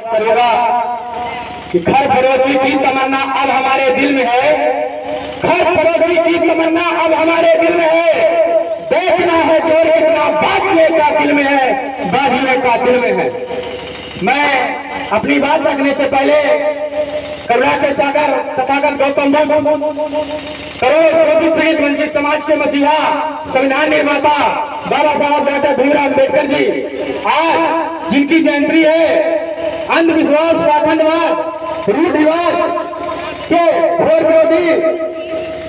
करूंगा कि घर फरोशी की तमन्ना अब हमारे दिल में है, घर फरोशी की तमन्ना अब हमारे दिल में है, देखना है जोर कितना बांटने का दिल में है, बांटने का दिल में है। मैं अपनी बात रखने से पहले करुणा के सागर तथागत गौतम बुद्ध करोड़ पीड़ित वंचित समाज के मसीहा संविधान निर्माता बाबा साहब डॉक्टर भीमराव अम्बेडकर जी आज जिनकी जयंती है, अंधविश्वास, पाखंडवाद, रूढ़िवाद के घोर विरोधी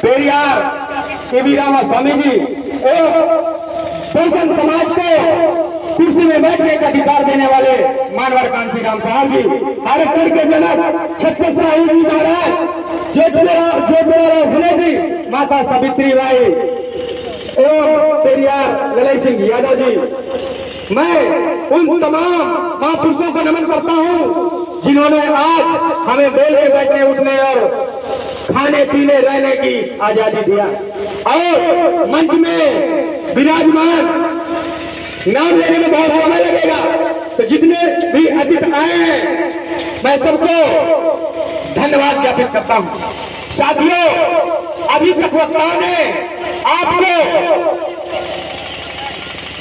पेरियार के.वी. रामास्वामी जी एवं बहुजन समाज को कुर्सी में बैठने का अधिकार देने वाले मानवर कांति राम साहब जी, आरक्षण के जनक छत्रपति साहू जी महाराज, ज्योतिराव फुले जी, माता सावित्री बाई एवं पेरियार ललई सिंह यादव जी, मैं उन तमाम महापुरुषों को नमन करता हूं जिन्होंने आज हमें बोलने, बैठने, उठने और खाने पीने रहने की आजादी दिया। और मंच में विराजमान नाम लेने में बहुत समय लगेगा, तो जितने भी अतिथि आए हैं मैं सबको धन्यवाद ज्ञापित करता हूं। साथियों, अभी तक वक्ताओं ने आपको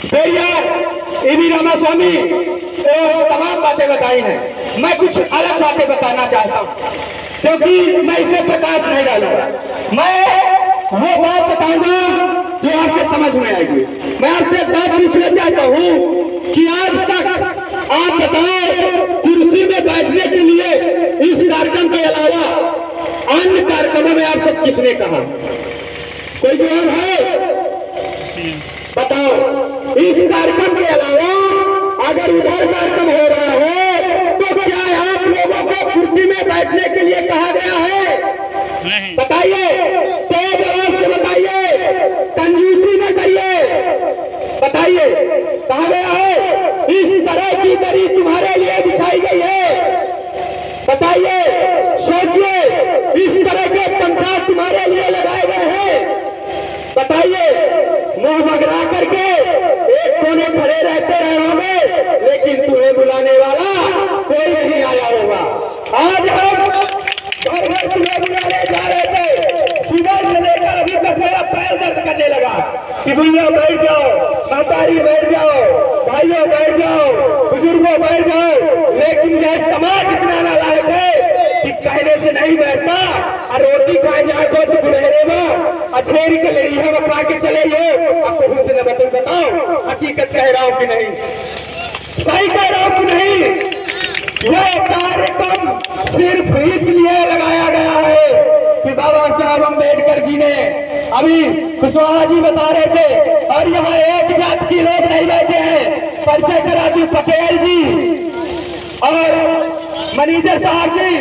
पेरियार के.वी. रामास्वामी एवं तमाम बातें बताई हैं। मैं कुछ अलग बातें बताना चाहता हूं, क्योंकि मैं इसमें प्रकाश नहीं डालूंगा। मैं वो बात बताऊंगा जो आपके समझ में आएगी। मैं आपसे बात पूछना चाहता हूं कि आज तक आप बताओ, कुर्सी में बैठने के लिए इस कार्यक्रम के अलावा अन्य कार्यक्रमों में आपको किसने कहा? कोई जवाब है? बताओ। इस कार्यक्रम के अलावा अगर उधर कार्यक्रम हो रहा है तो क्या आप लोगों को कुर्सी में बैठने के लिए कहा गया है? बताइए, तेज आवाज से बताइए, कंजूसी न करिए, बताइए कहा गया है? इस तरह की दरी तुम्हारे लिए बिछाई गई है, बताइए, सोचिए, इस तरह के पंखा तुम्हारे लिए लगाए गए हैं, बताइए। मुंह बगरा करके एक कोने खड़े रहते रहोगे, लेकिन तुम्हें बुलाने वाला कोई नहीं आया होगा। आज हम घर तुम्हें बुलाने जा रहे थे, सुबह से लेकर अभी तक मेरा पैर दर्द करने लगा कि भैया बैठ जाओ, मातारी बैठ जाओ, भाइयों बैठ जाओ, बुजुर्गों बैठ जाओ, लेकिन यह समाज इतना नालायक है कि कहने से नहीं बैठता। और रोटी खाए जाए तो सुनहरे में अछेरी के लड़ी है, वो खा के चले ये। अब तो मुझसे बताओ, हकीकत कह रहा हूं कि नहीं, सही कह रहा हूं कि नहीं? यह कार्यक्रम सिर्फ इसलिए लगाया गया है कि बाबा साहब अम्बेडकर जी ने, अभी कुशवाहा जी बता रहे थे, और यहाँ एक जात के लोग नहीं बैठे हैं, परिचय करा दी, पटेल जी और मैनेजर साहब जी,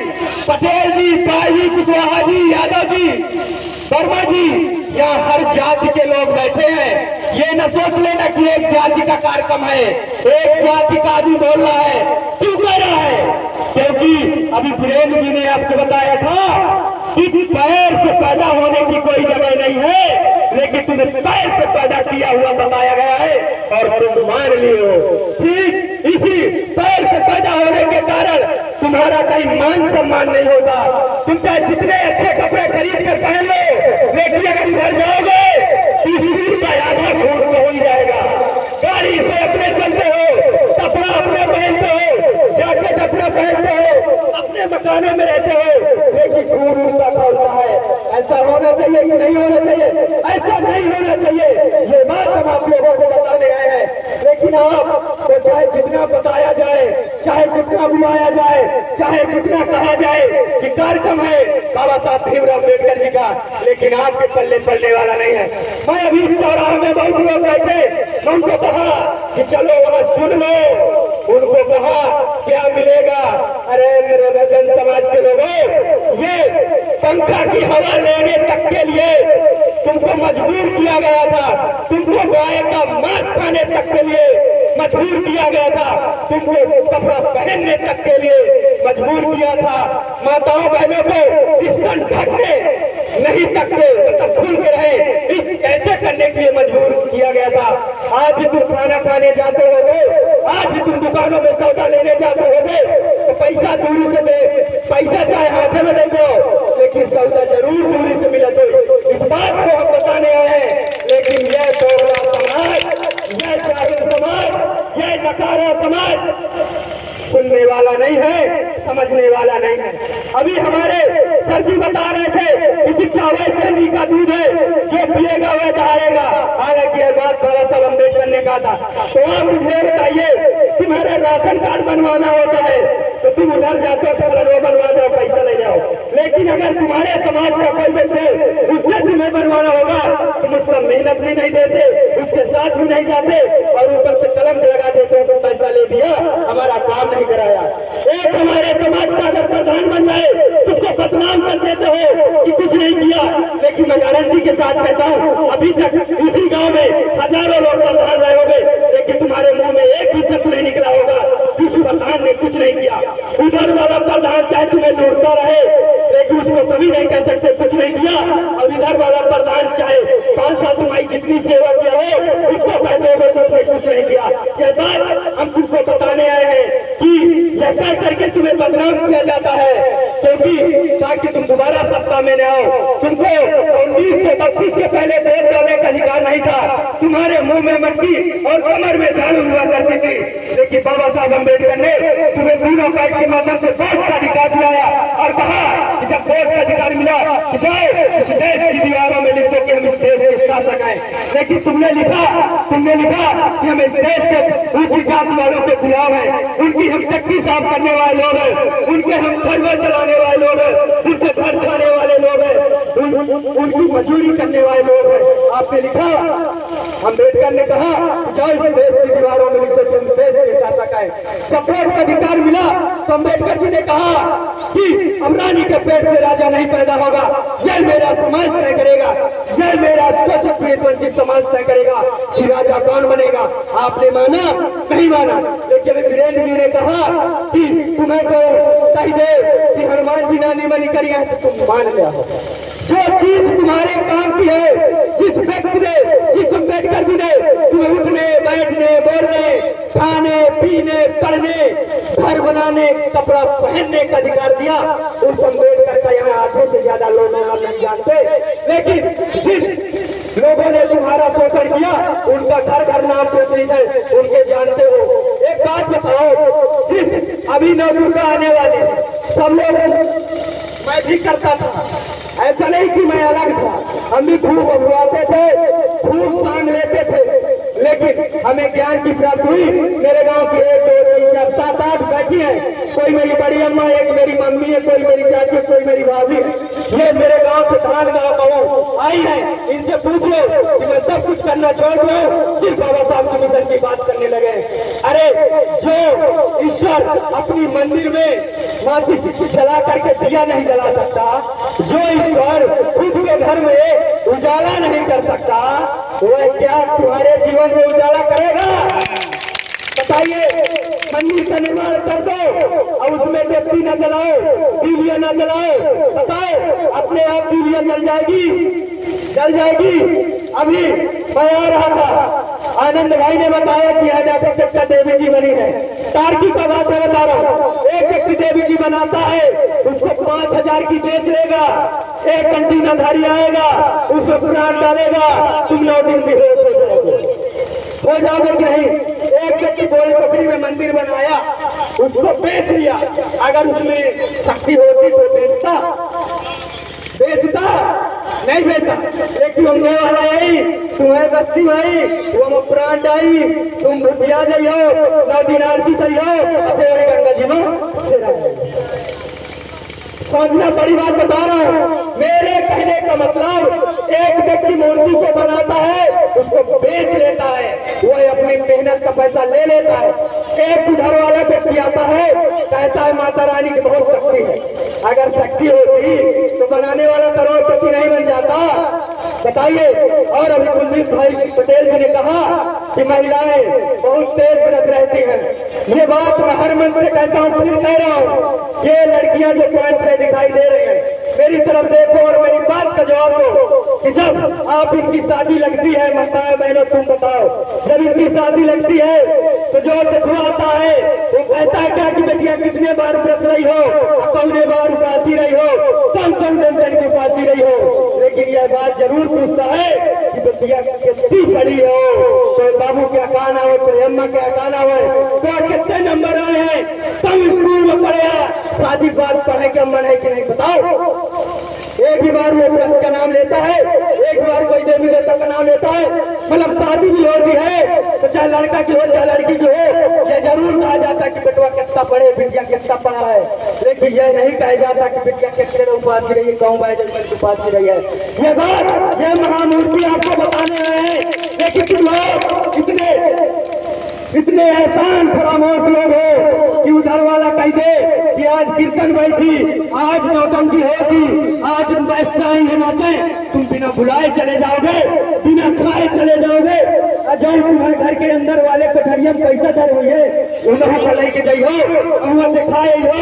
पटेल जी, बाई, कुशवाहा जी, यादव जी, वर्मा जी, यहाँ हर जाति के लोग बैठे हैं। ये न सोच लेना कि एक जाति का कार्यक्रम है, एक जाति का आदमी बोल रहा है। क्यों कह रहा है? क्योंकि अभी वीरेंद्र जी ने आपको बताया था कि पैर से पैदा होने की कोई जगह नहीं है, लेकिन तुम्हें पैर से पैदा किया हुआ बताया गया है और तुम मान लियो। ठीक इसी पैर से पैदा होने के कारण तुम्हारा कहीं मान सम्मान नहीं होगा। तुम चाहे जितने अच्छे कपड़े खरीद कर पहन लो, लेकिन अगर घर जाओगे तीसरी का आधा खून तो हो ही जाएगा। गाड़ी से अपने चलते हो, कपड़ा अपने पहनते हो, जैकेट अपना पहनते हो, अपने मकानों में रहते हो, लेकिन खून उनका खोलता है। ऐसा होना चाहिए कि नहीं होना चाहिए? ऐसा नहीं होना चाहिए। ये बात हम आप लोगों को बताने आए हैं। लेकिन आप तो चाहे जितना बताया जाए, चाहे जितना बुलाया जाए, चाहे जितना कहा जाए कि कार्यक्रम है बाबा साहब भीमराव अम्बेडकर जी का, लेकिन आपके पल्ले पड़ने वाला नहीं है। मैं अभी चौराहे में बहुत लोग बैठे, उनको कहा कि चलो वहां सुन लो, उनको कहा क्या मिलेगा? अरे मेरे वजन समाज के लोगों, ये पंखा की हवा लेने तक के लिए तुमको मजबूर किया गया था, तुमको गाय का मांस खाने तक के लिए मजबूर किया गया था, तुमको कपड़ा पहनने तक के लिए मजबूर किया था। माताओं बहनों को स्तन ढकने नहीं सकते, मतलब खुल के रहे, इस ऐसे करने के लिए मजबूर किया गया था। आज भी तुम खाना खाने जाते होगे, आज भी तुम दुकानों में सौदा लेने जाते होगे, तो पैसा दूरी से दे, पैसा चाहे हाथे में दे दो, लेकिन सौदा जरूर दूरी से मिला दो। इस बात को हम बताने आए हैं। लेकिन यह दोगला समाज, यह जाहिल समाज, यह नकारा समाज सुनने वाला नहीं है, समझने वाला नहीं है। अभी हमारे सर जी बता रहे थे कि शिक्षा वैसे नी का दूध है, जो पिएगा वह दहाड़ेगा। हालांकि यह बात बाबा साहब अम्बेडकर ने कहा था। तो आप मुझे बताइए, तुम्हारा राशन कार्ड बनवाना होता है तो तुम उधर जाते हो, वो बनवा दो, पैसा ले जाओ। लेकिन अगर तुम्हारे समाज का कोई व्यक्ति उससे तुम्हें बनवाना होगा, तुम उसका मेहनत भी नहीं देते, उसके साथ भी नहीं जाते, और ऊपर से कलम लगा देते हो तो पैसा ले दिया, हमारा काम नहीं कराया। एक हमारे समाज का अगर प्रधान बन जाए तो उसको बदनाम कर देते हो कि कुछ नहीं किया। लेकिन मैं गारंटी के साथ कहता हूँ, अभी तक इसी गांव में हजारों लोग प्रधान रहे होंगे, लेकिन तुम्हारे मुंह में एक भी शब्द नहीं निकला होगा किसी प्रधान ने कुछ नहीं किया। उधर वाला प्रधान चाहे तुम्हें लूटता रहे, लेकिन उसको कभी नहीं कह सकते कुछ नहीं किया। और इधर वाला प्रधान चाहे 5 साल तुम्हारी जितनी सेवा किया हो, उसको कहते हो तुमने कुछ नहीं किया। यह बात हम तुमको बताने आए हैं कि यह कह करके तुम्हें बदनाम किया जाता है, क्योंकि ताकि तुम दोबारा सत्ता में न आओ। तुमको 1932 के पहले वोट डालने का अधिकार नहीं था। तुम्हारे मुंह में मट्टी और कमर में झाड़ू हुआ करती थी, लेकिन बाबा साहब अम्बेडकर ने तुम्हें तीनों पार्टी के माध्यम से वोट का अधिकार दिलाया और कहा कि जब वोट का अधिकार मिला कि जाओ इस देश की दीवारों में लिख दो कि हम इस देश के शासक हैं। लेकिन तुमने लिखा कि हम इस देश के ऊंची जाति वालों के खिलाफ हैं, उनकी हम टट्टी साफ करने वाले लोग हैं, उनके हम खरबे चलाने वाले लोग हैं, उनके घर छाने वाले लोग हैं, उनकी मजदूरी करने वाले लोग हैं। आपने लिखा, अम्बेडकर ने कहा जाओ इस देश की दीवारों में लिख दो कि हम देश के शासक हैं। जब वोट का अधिकार मिला तो अम्बेडकर जी ने कहा कि अमरानी के पेट से राजा नहीं पैदा होगा, यह मेरा समाज तय करेगा, यह मेरा वंचित समाज तय करेगा कि राजा कौन बनेगा। आपने माना नहीं माना, लेकिन वीरेंद्र जी ने कहा कि तुम्हें तो कही दे कि हनुमान जी ने निमन करी है तो तुम मान लिया हो। जो चीज तुम्हारे काम की है, जिस व्यक्ति ने, जिस अम्बेडकर जी ने तुम्हें उठने बैठने बोलने खाने पीने पढ़ने घर बनाने कपड़ा पहनने का अधिकार दिया, उस अम्बेडकर का यहाँ आधे से ज्यादा लोग नहीं जानते। लेकिन जिन लोगों ने तुम्हारा शोषण किया उनका घर घर नाम चौधरी है, उनके जानते हो। एक बात बताओ, जिस अभी नवदुर्गा आने वाले सब लोग, मैं भी करता था, ऐसा नहीं कि मैं अलग था, हम भी खूब अगुआते थे, खूब सांग लेते थे, लेकिन हमें ज्ञान की प्राप्ति हुई। मेरे गांव की 1 2 3 4 7 8 बैठी है, कोई मेरी बड़ी अम्मा, एक मेरी मम्मी है, कोई मेरी चाची, कोई मेरी भाभी। ये मेरे गांव से धान गाँव बहू आई है, इनसे पूछ लो कि मैं सब कुछ करना छोड़ दूं, सिर्फ बाबा साहब की मिशन की बात करने लगे। अरे जो ईश्वर अपनी मंदिर में माचिस जला करके दिया नहीं जला सकता, जो ईश्वर खुद के घर में उजाला नहीं कर सकता, वह क्या तुम्हारे जीवन में उजाला करेगा? बताइए। मंदिर का निर्माण कर दो और उसमें व्यक्ति न जलाओ, दीवियां न जलाओ, बताओ अपने आप दीवियां जल जाएगी। अभी मैं आ रहा था, आनंद भाई ने बताया कि डॉक्टर देवी जी बनी है। तार्की का बात मैं बता रहा हूँ, एक व्यक्ति देवी जी बनाता है, उसको 5000 की बेच लेगा, एक कंटीनाधारी आएगा, उसको पुराण डालेगा, तुम 9 दिन भी हो जाओगे कि नहीं। एक व्यक्ति गोल टोकरी में मंदिर बनाया, उसको बेच लिया, अगर उसमें शक्ति होती तो बेचता नहीं बेचा। लेकिन हम वाला आई, तुम्हें बस्ती आई, तुम प्राण आई, तुम भूतिया जाइयो, 9 दिन आरती करियो, गंगा जी में समझना बड़ी बात बता रहा हूँ। मेरे कहने का मतलब, एक व्यक्ति मूर्ति को बनाता है, उसको बेच लेता है, वह अपनी मेहनत का पैसा ले लेता है। एक उधर वाला व्यक्ति आता है, कहता है माता रानी की बहुत शक्ति है। अगर शक्ति होती तो बनाने वाला करोड़पति नहीं बन जाता। बताइए। और अभी कुलदीप भाई पटेल जी ने कहा कि महिलाएं बहुत तेज व्रत रहती हैं। ये बात मैं हर मन से कहता हूँ, फिर कह रहा हूँ, ये लड़कियां जो पॉइंट से दिखाई दे रही हैं, मेरी तरफ देखो और मेरी बात का जवाब दो कि जब आप इनकी शादी लगती है, माताएं बहनों तुम बताओ, जब इनकी शादी लगती है तो जो देखो आता है वो कहता है क्या कि बेटिया कितने बार व्रत रही हो, कौने बार उपासी रही हो, कौन कौन दिन की उपासी रही हो। लेकिन यह बात जरूर पूछता है कि बेटिया कितनी पढ़ी हो, तो बाबू क्या कहना हो, तो अम्मा क्या कहना हो, तो कितने नंबर आए हैं, तुम स्कूल में पढ़े, शादी बात पढ़े के मन है कि नहीं बताओ। एक ही बार वो व्रत का नाम लेता है, एक बार कोई देवी देवता का नाम लेता है, मतलब शादी भी होती है तो चाहे लड़का की हो चाहे लड़की की हो, यह जरूर कहा जाता कि बेटवा कितना पढ़े, बिटिया कितना पढ़ा है, लेकिन यह नहीं कहा जाता कि बिटिया कितने उपासी रही है, गाँव बाई उपासी रही है। ये बात यह महामूर्ति आपको बताने आए हैं, लेकिन तुम लोग इतने एहसान फरामोश लोग हो कि उधर वाला कह दे कि आज कीर्तन बैठी, आज नौटंकी होगी, आज पैसा ही नाचे, तुम बिना बुलाए चले जाओगे, बिना खाए चले जाओगे। जब तुम्हारे घर के अंदर वाले कठरिया में पैसा चल रही है, वहाँ पर लेके जाइए, वहाँ से खाए हो,